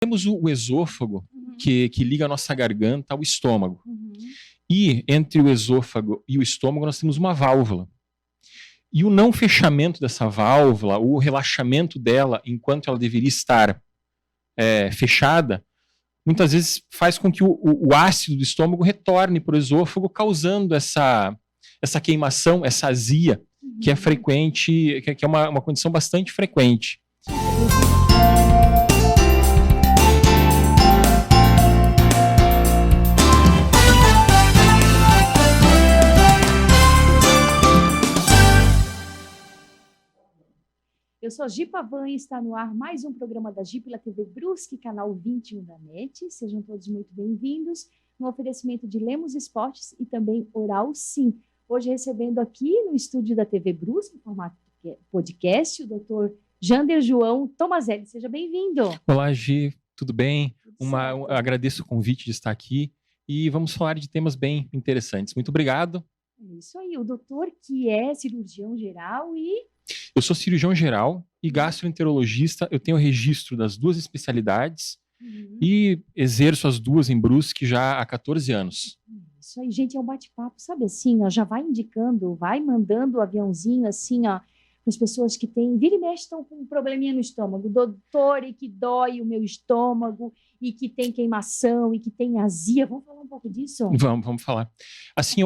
Temos o esôfago, que liga a nossa garganta ao estômago. E entre o esôfago e o estômago nós temos uma válvula. E o não fechamento dessa válvula, o relaxamento dela enquanto ela deveria estar fechada, muitas vezes faz com que o ácido do estômago retorne para o esôfago, causando essa queimação, essa azia, que é frequente, que é uma condição bastante frequente. Eu sou a Gi Pavan e está no ar mais um programa da Gi pela TV Brusque, canal 21 da NET. Sejam todos muito bem-vindos no oferecimento de Lemos Esportes e também Oral Sim. Hoje recebendo aqui no estúdio da TV Brusque, em formato podcast, o Dr. Jander João Tomazelli. Seja bem-vindo. Olá, Gi, tudo bem? Eu agradeço o convite de estar aqui e vamos falar de temas bem interessantes. Muito obrigado. É isso aí, o doutor que é cirurgião geral e... Eu sou cirurgião geral e gastroenterologista, eu tenho registro das duas especialidades e exerço as duas em Brusque já há 14 anos. Isso aí, gente, é um bate-papo, sabe assim, ó, já vai indicando, vai mandando o aviãozinho assim, ó, para as pessoas que têm, vira e mexe, estão com um probleminha no estômago, doutor, e que dói o meu estômago, e que tem queimação, e que tem azia. Vamos falar um pouco disso? Vamos falar. Assim,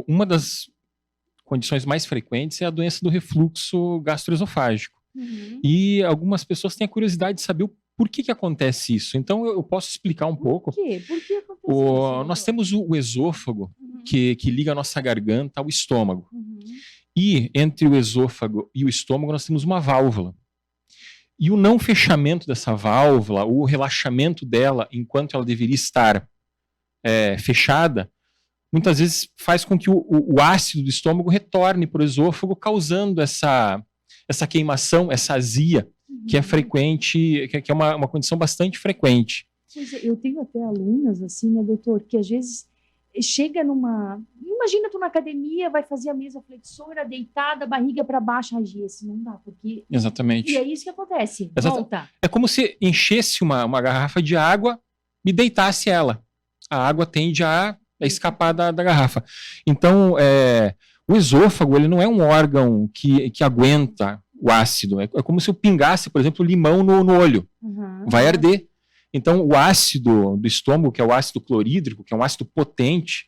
uma das condições mais frequentes é a doença do refluxo gastroesofágico. E algumas pessoas têm a curiosidade de saber por que acontece isso. Então, eu posso explicar um pouco. Por quê? Por que acontece isso? Nós temos o esôfago, que liga a nossa garganta ao estômago. E entre o esôfago e o estômago nós temos uma válvula. E o não fechamento dessa válvula, o relaxamento dela enquanto ela deveria estar fechada, muitas vezes faz com que o ácido do estômago retorne para o esôfago, causando essa queimação, essa azia, que é frequente, que é uma condição bastante frequente. Pois é, eu tenho até alunas, assim, né, doutor, que às vezes chega numa... Imagina tu na academia, vai fazer a mesa flexora, deitada, barriga para baixo, assim, não dá, porque... Exatamente. E é isso que acontece, volta. É como se enchesse uma garrafa de água e deitasse ela. A água tende a escapar da garrafa. Então, o esôfago ele não é um órgão que aguenta o ácido. É como se eu pingasse, por exemplo, limão no olho. Vai arder. Então, o ácido do estômago, que é o ácido clorídrico, que é um ácido potente,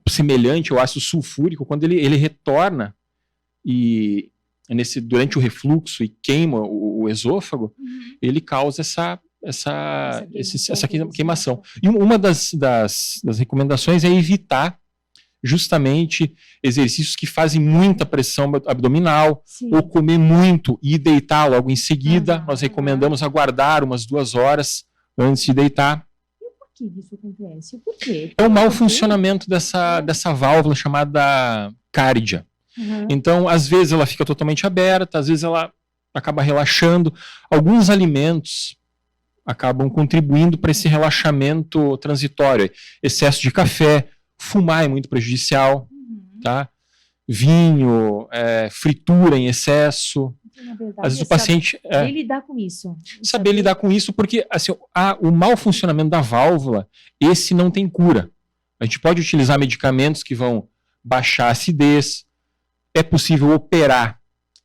semelhante ao ácido sulfúrico, quando ele retorna durante o refluxo e queima o esôfago, ele causa essa queimação. E uma das recomendações é evitar justamente exercícios que fazem muita pressão abdominal, ou comer muito e deitar logo em seguida. Nós recomendamos aguardar umas 2 horas antes de deitar. E por que isso acontece? Por quê? É o mau funcionamento dessa válvula chamada cárdia. Então, às vezes ela fica totalmente aberta, às vezes ela acaba relaxando. Alguns alimentos acabam contribuindo para esse relaxamento transitório. Excesso de café, fumar é muito prejudicial, tá? Vinho, fritura em excesso. Então, na verdade, às vezes o paciente... Saber lidar com isso. Saber lidar com isso, porque assim, o mau funcionamento da válvula, esse não tem cura. A gente pode utilizar medicamentos que vão baixar a acidez, é possível operar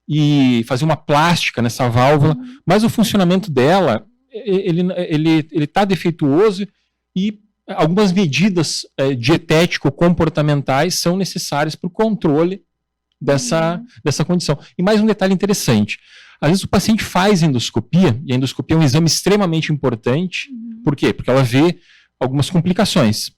e fazer uma plástica nessa válvula, mas o funcionamento dela, ele está defeituoso e algumas medidas dietético-comportamentais são necessárias para o controle dessa condição. E mais um detalhe interessante, às vezes o paciente faz endoscopia, e a endoscopia é um exame extremamente importante. Por quê? Porque ela vê algumas complicações.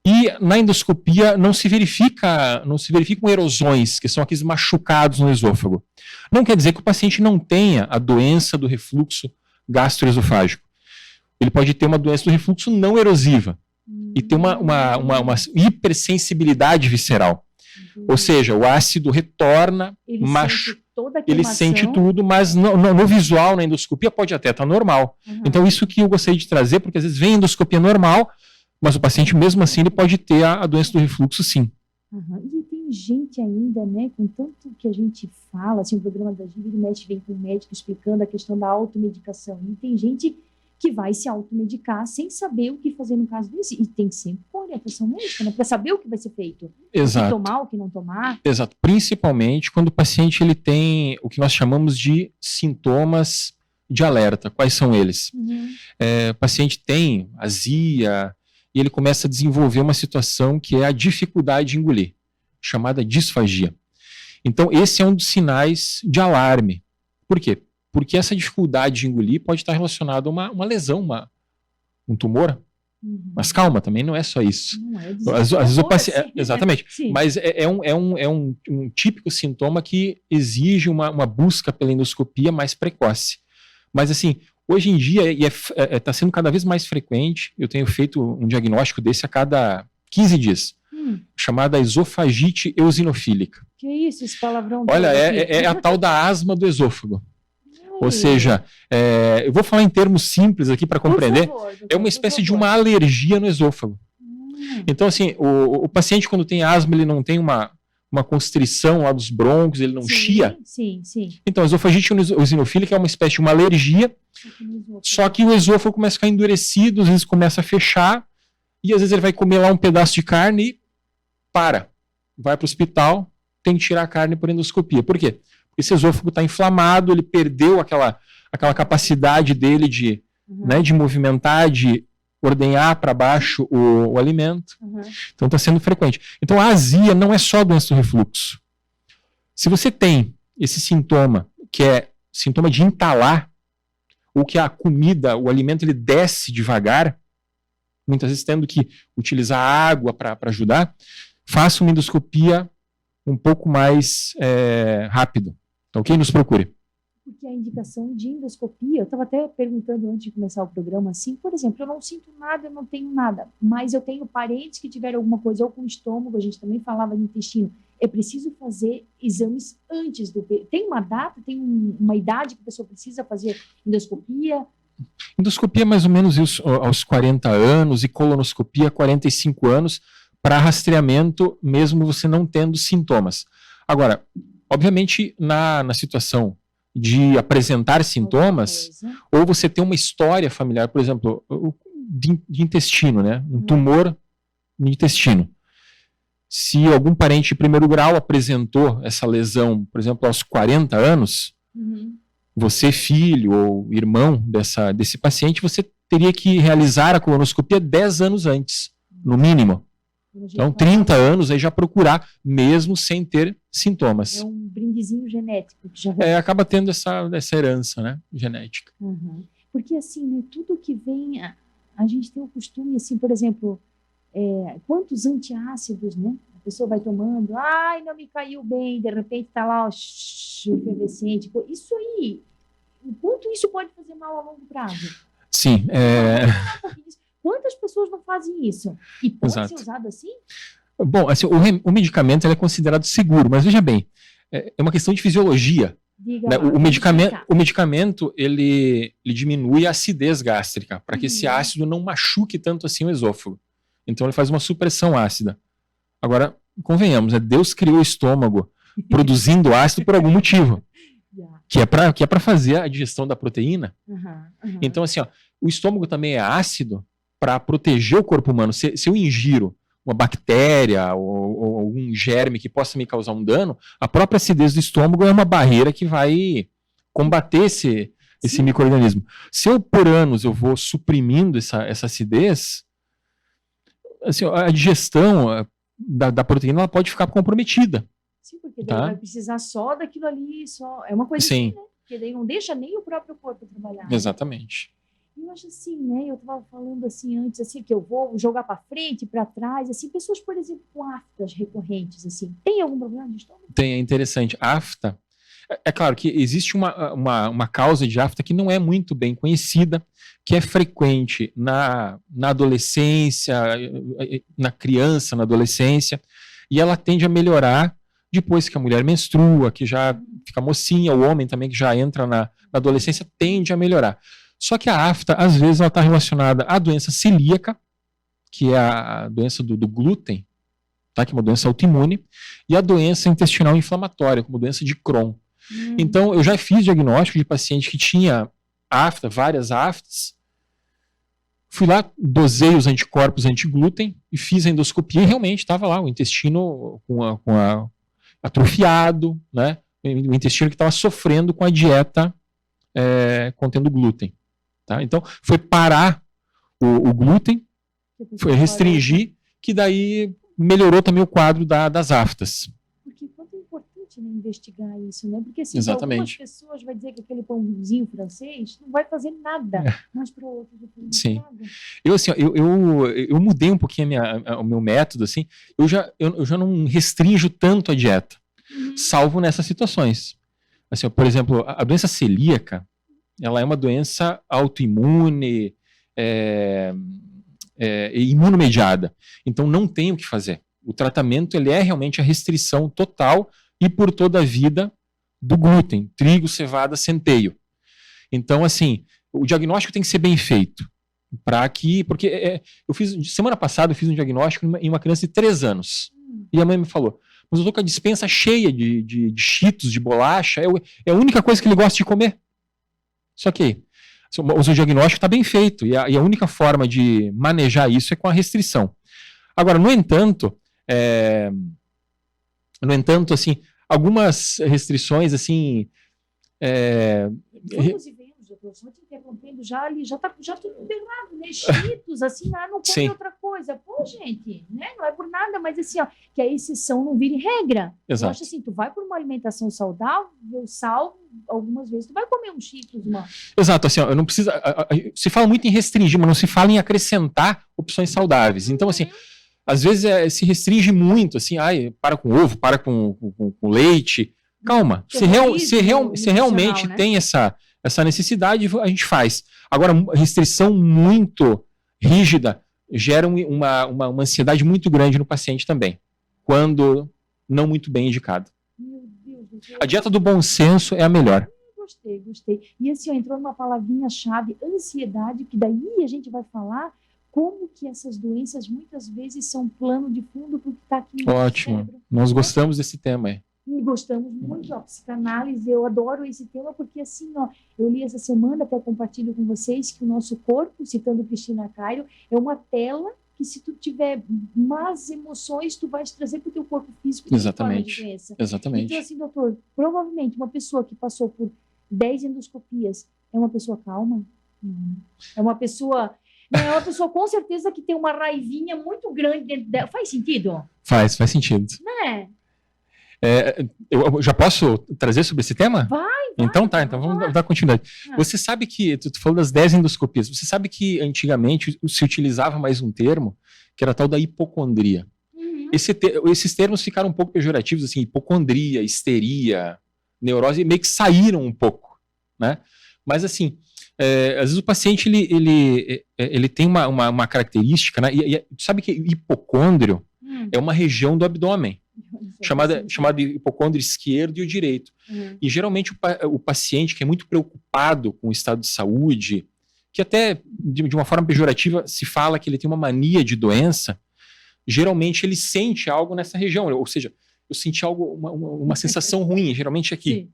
E na endoscopia não se verificam erosões, que são aqueles machucados no esôfago. Não quer dizer que o paciente não tenha a doença do refluxo gastroesofágico. Ele pode ter uma doença do refluxo não erosiva e ter uma hipersensibilidade visceral. Ou seja, o ácido retorna, ele sente tudo, mas no visual, na endoscopia, pode até estar normal. Então, isso que eu gostaria de trazer, porque às vezes vem a endoscopia normal, mas o paciente, mesmo assim, ele pode ter a doença do refluxo, sim. E tem gente ainda, né, com tanto que a gente fala, assim, o programa da Gi vira e mexe vem com o médico explicando a questão da automedicação. E tem gente que vai se automedicar sem saber o que fazer no caso desse. E tem sempre orientação médica, né? Para saber o que vai ser feito. Exato. O que tomar, o que não tomar. Exato. Principalmente quando o paciente ele tem o que nós chamamos de sintomas de alerta. Quais são eles? O paciente tem azia e ele começa a desenvolver uma situação que é a dificuldade de engolir, chamada disfagia. Então, esse é um dos sinais de alarme. Por quê? Porque essa dificuldade de engolir pode estar relacionada a uma lesão, um tumor. Mas calma, também não é só isso. Não é Às vezes o paciente. assim. Exatamente. Sim. Mas é um típico sintoma que exige uma busca pela endoscopia mais precoce. Mas assim, hoje em dia está sendo cada vez mais frequente. Eu tenho feito um diagnóstico desse a cada 15 dias, chamada esofagite eosinofílica. Que isso, esse palavrão? Olha, é a tal da asma do esôfago. Ou seja, eu vou falar em termos simples aqui para compreender. Por favor, doutor, é uma espécie de uma alergia no esôfago. Então, assim, o paciente, quando tem asma, ele não tem uma constrição lá dos brônquios, ele não chia. Sim. Então, a esofagite eosinofílica é uma espécie de uma alergia, só que o esôfago começa a ficar endurecido, às vezes começa a fechar, e às vezes ele vai comer lá um pedaço de carne e vai para o hospital, tem que tirar a carne por endoscopia. Por quê? Porque esse esôfago está inflamado, ele perdeu aquela capacidade dele de movimentar, de ordenhar para baixo o alimento. Então está sendo frequente. Então a azia não é só doença do refluxo. Se você tem esse sintoma, que é sintoma de entalar, ou que a comida, o alimento, ele desce devagar, muitas vezes tendo que utilizar água para ajudar, faça uma endoscopia um pouco mais rápido. Ok? Nos procure. Porque a indicação de endoscopia, eu estava até perguntando antes de começar o programa, assim, por exemplo, eu não sinto nada, eu não tenho nada, mas eu tenho parentes que tiveram alguma coisa, ou com estômago, a gente também falava de intestino. É preciso fazer exames antes do... Tem uma data, tem uma idade que a pessoa precisa fazer endoscopia? Endoscopia mais ou menos aos 40 anos e colonoscopia 45 anos para rastreamento, mesmo você não tendo sintomas. Agora, obviamente, na situação de apresentar sintomas, ou você tem uma história familiar, por exemplo, de intestino, né? Um tumor no intestino. Se algum parente de primeiro grau apresentou essa lesão, por exemplo, aos 40 anos, você, filho ou irmão desse paciente, você teria que realizar a colonoscopia 10 anos antes, no mínimo. Então, 30 anos, aí já procurar, mesmo sem ter sintomas. É um brindezinho genético. Que já acaba tendo essa herança, né, genética. Porque, assim, né, tudo que vem... A gente tem o costume, assim, por exemplo, quantos antiácidos, né? A pessoa vai tomando, não me caiu bem, de repente está lá, efervescente. Isso aí, o quanto isso pode fazer mal a longo prazo? Sim, Quantas pessoas não fazem isso? E pode ser usado assim? Bom, assim, o medicamento ele é considerado seguro, mas veja bem, é uma questão de fisiologia. Né? O medicamento ele diminui a acidez gástrica, para que esse ácido não machuque tanto assim o esôfago. Então ele faz uma supressão ácida. Agora, convenhamos, Deus criou o estômago produzindo ácido por algum motivo, que é para fazer a digestão da proteína. Então, assim, o estômago também é ácido para proteger o corpo humano. Se eu ingiro uma bactéria ou algum germe que possa me causar um dano, a própria acidez do estômago é uma barreira que vai combater esse micro-organismo. Se eu, por anos, eu vou suprimindo essa acidez, assim, a digestão da proteína ela pode ficar comprometida. Sim, porque daí vai precisar só daquilo ali, é uma coisa assim, né? Porque daí não deixa nem o próprio corpo trabalhar. Exatamente. Eu acho assim, né? Eu estava falando assim antes, assim, que eu vou jogar para frente, para trás, assim, pessoas, por exemplo, com aftas recorrentes, assim, tem algum problema de estômago? Tem, é interessante. Afta, é claro que existe uma causa de afta que não é muito bem conhecida, que é frequente na adolescência, na criança, na adolescência, e ela tende a melhorar depois que a mulher menstrua, que já fica mocinha, o homem também que já entra na adolescência, tende a melhorar. Só que a afta, às vezes, ela está relacionada à doença celíaca, que é a doença do glúten, tá? Que é uma doença autoimune, e a doença intestinal inflamatória, como doença de Crohn. Então, eu já fiz diagnóstico de paciente que tinha afta, várias aftas, Fui lá, dosei os anticorpos anti-glúten e fiz a endoscopia e realmente estava lá o intestino atrofiado, né? O intestino que estava sofrendo com a dieta contendo glúten. Tá? Então, foi parar o glúten, foi restringir, que daí melhorou também o quadro das aftas. Porque quanto é importante, né, investigar isso, né? Porque assim, Exatamente. algumas pessoas vai dizer que aquele pãozinho francês não vai fazer nada, mas para outros sim. Eu mudei um pouquinho o meu método, assim, eu já não restringo tanto a dieta, salvo nessas situações. Assim, por exemplo, a doença celíaca, ela é uma doença autoimune, imunomediada. Então não tem o que fazer. O tratamento ele é realmente a restrição total e por toda a vida do glúten, trigo, cevada, centeio. Então, assim, o diagnóstico tem que ser bem feito. Porque semana passada eu fiz um diagnóstico em uma criança de 3 anos. E a mãe me falou, mas eu tô com a dispensa cheia de cheetos, de bolacha, é a única coisa que ele gosta de comer. Só que o seu diagnóstico está bem feito e a única forma de manejar isso é com a restrição. Agora, no entanto, assim, algumas restrições, assim... Vamos e vemos, doutor, só te interrompendo, já está tudo pegado, né? Cheetos, assim, não come outra coisa. Pô, gente, né? Não é por nada, mas assim, ó, que a exceção não vire regra. Exato. Eu acho assim, tu vai por uma alimentação saudável, algumas vezes tu vai comer um Cheetos, mano. Exato, assim, ó, eu não preciso... se fala muito em restringir, mas não se fala em acrescentar opções saudáveis. Então, assim... Às vezes se restringe muito, assim, para com ovo, para com leite. Calma, se realmente né? tem essa necessidade, a gente faz. Agora, restrição muito rígida gera uma ansiedade muito grande no paciente também, quando não muito bem indicado. Meu Deus. A dieta do bom senso é a melhor. Gostei. E assim, ó, entrou numa palavrinha-chave, ansiedade, que daí a gente vai falar como que essas doenças muitas vezes são plano de fundo para o que está aqui no Ótimo. cérebro. Nós gostamos desse tema aí. E gostamos muito da psicanálise, eu adoro esse tema porque assim, ó, eu li essa semana, até compartilho com vocês, que o nosso corpo, citando Cristina Cairo, é uma tela que se tu tiver más emoções, tu vais trazer para o teu corpo físico. Exatamente. Então assim, doutor, provavelmente uma pessoa que passou por 10 endoscopias é uma pessoa calma? Não. É uma pessoa com certeza que tem uma raivinha muito grande dentro dela. Faz sentido? Faz sentido. Né? Eu já posso trazer sobre esse tema? Vai. Então vamos dar continuidade. Você sabe que, tu falou das 10 endoscopias, você sabe que antigamente se utilizava mais um termo, que era a tal da hipocondria. Esses termos ficaram um pouco pejorativos, assim, hipocondria, histeria, neurose, meio que saíram um pouco, né? Mas assim... às vezes o paciente ele tem uma característica, né? Tu sabe que hipocôndrio é uma região do abdômen, chamada de hipocôndrio esquerdo e o direito. E geralmente o paciente que é muito preocupado com o estado de saúde, que até de uma forma pejorativa se fala que ele tem uma mania de doença, geralmente ele sente algo nessa região, ou seja, eu senti uma sensação ruim, geralmente aqui.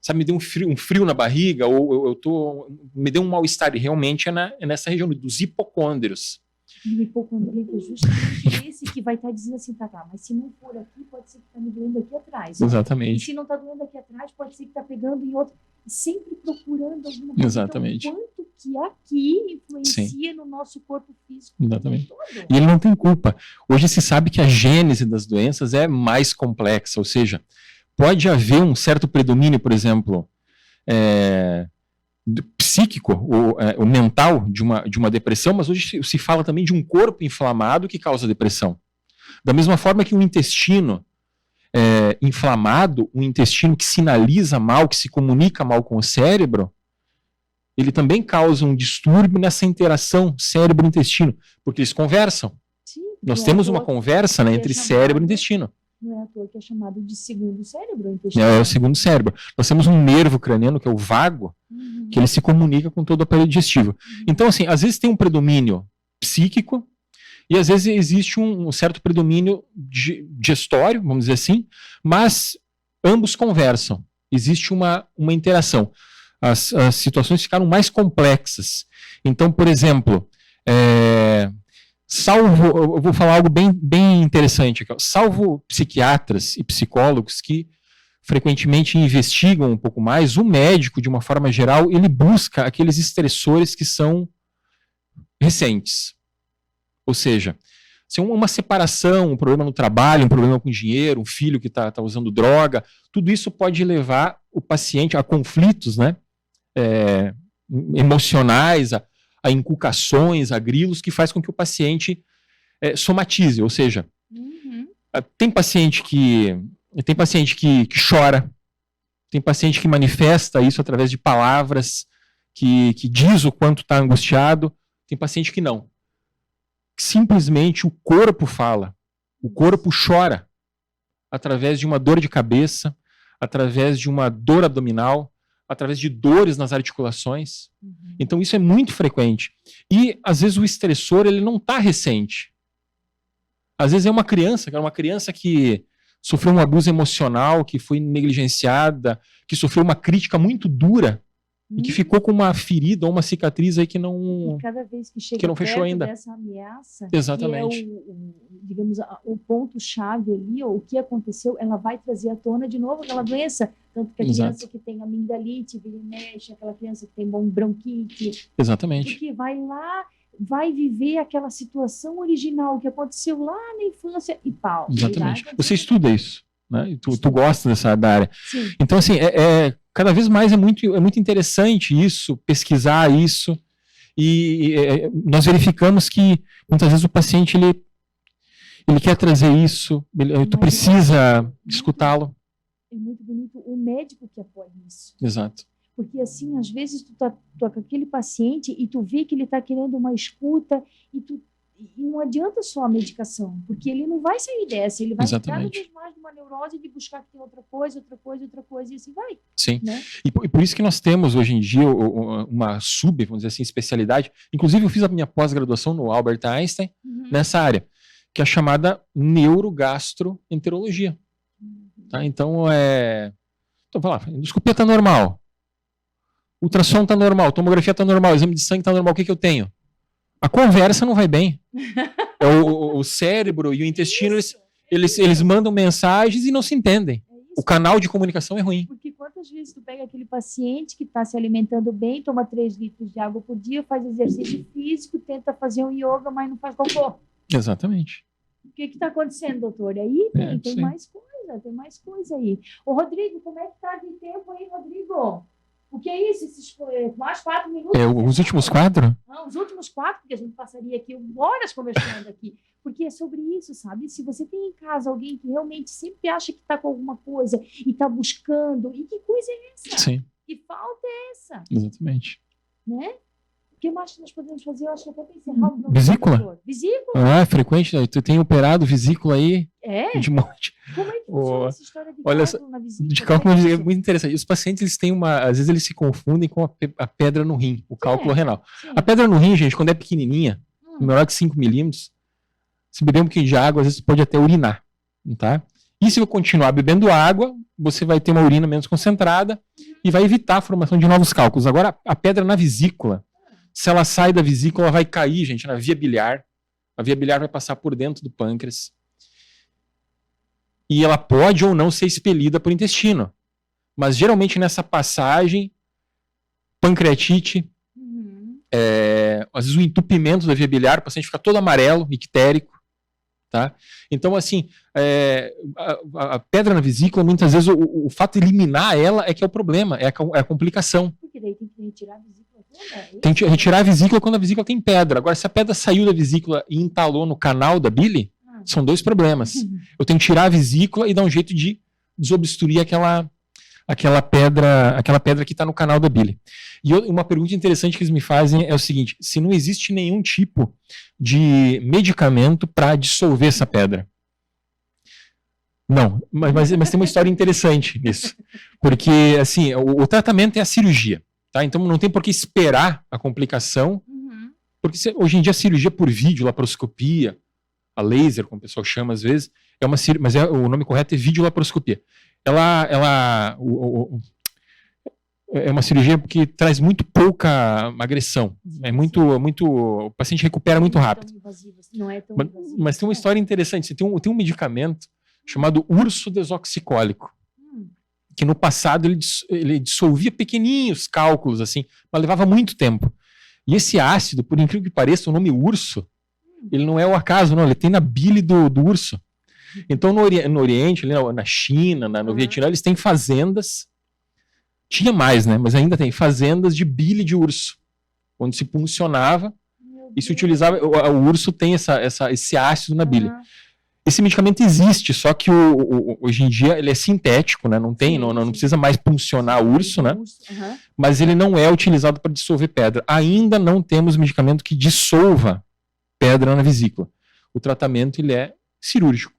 Sabe, me deu um frio na barriga, ou me deu um mal-estar, e realmente é nessa região dos hipocôndrios. E o hipocondríaco é justamente esse que vai estar dizendo assim, tá, mas se não for aqui, pode ser que está me doendo aqui atrás. Exatamente. E se não está doendo aqui atrás, pode ser que está pegando em outro. Sempre procurando alguma coisa. Exatamente. Então, quanto que aqui influencia no nosso corpo físico. Exatamente. E ele não tem culpa. Hoje se sabe que a gênese das doenças é mais complexa, ou seja, pode haver um certo predomínio, por exemplo, psíquico, ou mental de uma depressão, mas hoje se fala também de um corpo inflamado que causa depressão. Da mesma forma que um intestino inflamado, um intestino que sinaliza mal, que se comunica mal com o cérebro, ele também causa um distúrbio nessa interação cérebro-intestino, porque eles conversam. Sim, nós temos uma conversa, né, entre cérebro e intestino. Não é à toa que é chamado de segundo cérebro, o intestino. É o segundo cérebro. Nós temos um nervo craniano, que é o vago, que ele se comunica com todo o aparelho digestivo. Então, assim, às vezes tem um predomínio psíquico, e às vezes existe um certo predomínio gestório, vamos dizer assim, mas ambos conversam. Existe uma interação. As situações ficaram mais complexas. Então, por exemplo, Eu vou falar algo bem interessante aqui, ó. Salvo psiquiatras e psicólogos que frequentemente investigam um pouco mais, o médico, de uma forma geral, ele busca aqueles estressores que são recentes. Ou seja, se uma separação, um problema no trabalho, um problema com dinheiro, um filho que está usando droga, tudo isso pode levar o paciente a conflitos, né, emocionais, a inculcações, a grilos, que faz com que o paciente somatize. Ou seja, tem paciente que chora, tem paciente que manifesta isso através de palavras, que diz o quanto está angustiado, tem paciente que não. Simplesmente o corpo fala, o corpo chora através de uma dor de cabeça, através de uma dor abdominal, através de dores nas articulações. Então isso é muito frequente. E às vezes o estressor ele não está recente. Às vezes é uma criança que sofreu um abuso emocional, que foi negligenciada, que sofreu uma crítica muito dura e que ficou com uma ferida ou uma cicatriz aí que não, e cada vez que chega que não fechou ainda. Dessa ameaça, exatamente, que é digamos, o ponto-chave ali, ou o que aconteceu, ela vai trazer à tona de novo aquela doença. Tanto que a criança que tem amigdalite, vira e mexe, aquela criança que tem bronquite. Exatamente. Porque vai lá, vai viver aquela situação original que aconteceu lá na infância e pau. Exatamente. Você estuda isso, né? Tu gosta da área. Sim. Então, assim, cada vez mais é muito interessante isso, pesquisar isso, e nós verificamos que muitas vezes o paciente ele quer trazer isso, tu precisa escutá-lo. É muito bonito o médico que apoia isso. Exato. Porque, assim, às vezes tu tá com aquele paciente e tu vê que ele está querendo uma escuta e não adianta só a medicação, porque ele não vai sair dessa, ele vai cada vez mais numa neurose de buscar que tem outra coisa, e assim vai. Sim, né? E por isso que nós temos hoje em dia uma vamos dizer assim, especialidade. Inclusive eu fiz a minha pós-graduação no Albert Einstein, nessa área, que é a chamada neurogastroenterologia. Tá? Então, vamos lá, endoscopia está normal, ultrassom está normal, tomografia está normal, exame de sangue está normal, o que eu tenho? A conversa não vai bem. O cérebro e o intestino, eles mandam mensagens e não se entendem. O canal de comunicação é ruim. Porque quantas vezes tu pega aquele paciente que está se alimentando bem, toma 3 litros de água por dia, faz exercício físico, tenta fazer um yoga, mas não faz cocô. Exatamente. O que está acontecendo, doutor? Aí tem mais coisa aí. Ô, Rodrigo, como é que tá de tempo aí, Rodrigo? O que é isso? Esses mais 4 minutos? Os últimos 4? Não, os últimos 4, porque a gente passaria aqui horas conversando aqui. Porque é sobre isso, sabe? Se você tem em casa alguém que realmente sempre acha que está com alguma coisa e está buscando, e que coisa é essa? Sim. Que falta é essa? Né? O que mais nós podemos fazer? Eu acho que até para encerrar o vesícula. Vesícula? É frequente, tu tem operado vesícula aí de monte. Como é que funciona essa história de cálculo na vesícula? De cálculo na vesícula é muito interessante. Os pacientes, eles têm às vezes eles se confundem com a pedra no rim, o cálculo renal. Sim. A pedra no rim, gente, quando é pequenininha, menor que 5 milímetros, se beber um pouquinho de água, às vezes pode até urinar, tá? E se você continuar bebendo água, você vai ter uma urina menos concentrada e vai evitar a formação de novos cálculos. Agora, a pedra na vesícula, se ela sai da vesícula, ela vai cair, gente, na via biliar. A via biliar vai passar por dentro do pâncreas. E ela pode ou não ser expelida por intestino. Mas, geralmente, nessa passagem, pancreatite, às vezes o entupimento da via biliar, o paciente fica todo amarelo, ictérico. Tá? Então, assim, a pedra na vesícula, muitas vezes, o fato de eliminar ela é que é o problema, é a complicação. Porque daí tem que retirar a vesícula. Tem que retirar a vesícula quando a vesícula tem pedra. Agora, se a pedra saiu da vesícula e entalou no canal da bile, são 2 problemas. Eu tenho que tirar a vesícula e dar um jeito de desobstruir aquela pedra que está no canal da bile. E uma pergunta interessante que eles me fazem é o seguinte: se não existe nenhum tipo de medicamento para dissolver essa pedra. Não, mas tem uma história interessante nisso. Porque, assim, o tratamento é a cirurgia. Tá? Então não tem por que esperar a complicação, porque hoje em dia a cirurgia por vídeo, laparoscopia, a laser, como o pessoal chama às vezes, mas o nome correto é videolaparoscopia. é uma cirurgia que traz muito pouca agressão. O paciente recupera muito rápido. Não é tão invasivo. Mas tem uma história interessante. Tem um medicamento chamado urso desoxicólico, que no passado ele dissolvia pequenininhos cálculos, assim, mas levava muito tempo. E esse ácido, por incrível que pareça, o nome urso, ele não é o acaso, não, ele tem na bile do urso. Então, no Oriente, ali na China, no Vietnã, eles têm fazendas, tinha mais, né, mas ainda tem fazendas de bile de urso, onde se puncionava e se utilizava, o urso tem esse ácido na bile. Esse medicamento existe, só que hoje em dia ele é sintético, né? Não precisa mais puncionar o urso, né? Mas ele não é utilizado para dissolver pedra. Ainda não temos medicamento que dissolva pedra na vesícula. O tratamento ele é cirúrgico.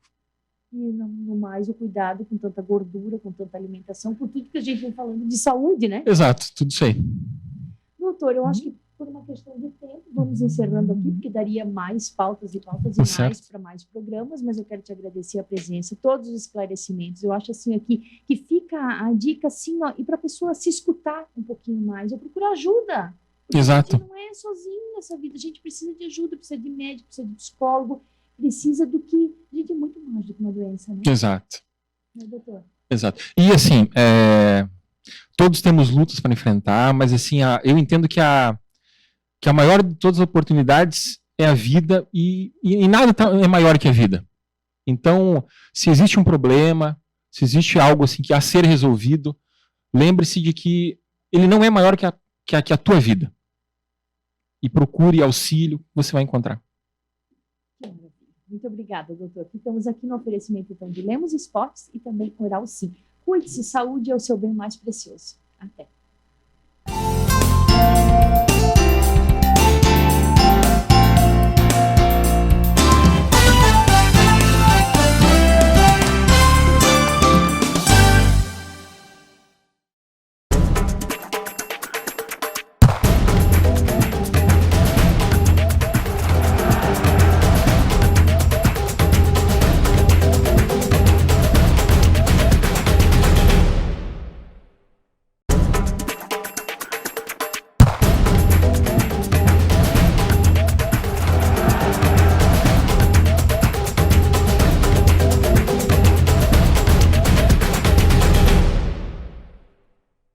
E no mais o cuidado com tanta gordura, com tanta alimentação, por tudo que a gente vem falando de saúde, né? Exato, tudo isso aí. Doutor, eu acho que por uma questão de tempo, vamos encerrando aqui, porque daria mais pautas e mais para mais programas, mas eu quero te agradecer a presença, todos os esclarecimentos. Eu acho assim aqui que fica a dica assim, ó, e para a pessoa se escutar um pouquinho mais, eu procuro ajuda. Exato. A gente não é sozinho nessa vida, a gente precisa de ajuda, precisa de médico, precisa de psicólogo, precisa do que... A gente é muito mais do que uma doença, né? Exato. Né, doutor? Exato. E assim, todos temos lutas para enfrentar, mas assim, eu entendo que a maior de todas as oportunidades é a vida e nada é maior que a vida. Então, se existe um problema, se existe algo assim que a ser resolvido, lembre-se de que ele não é maior que a tua vida. E procure auxílio, você vai encontrar. Muito obrigada, doutor. Ficamos aqui no oferecimento então de Lemos Esportes e também Oral Sim. Cuide-se, saúde é o seu bem mais precioso. Até.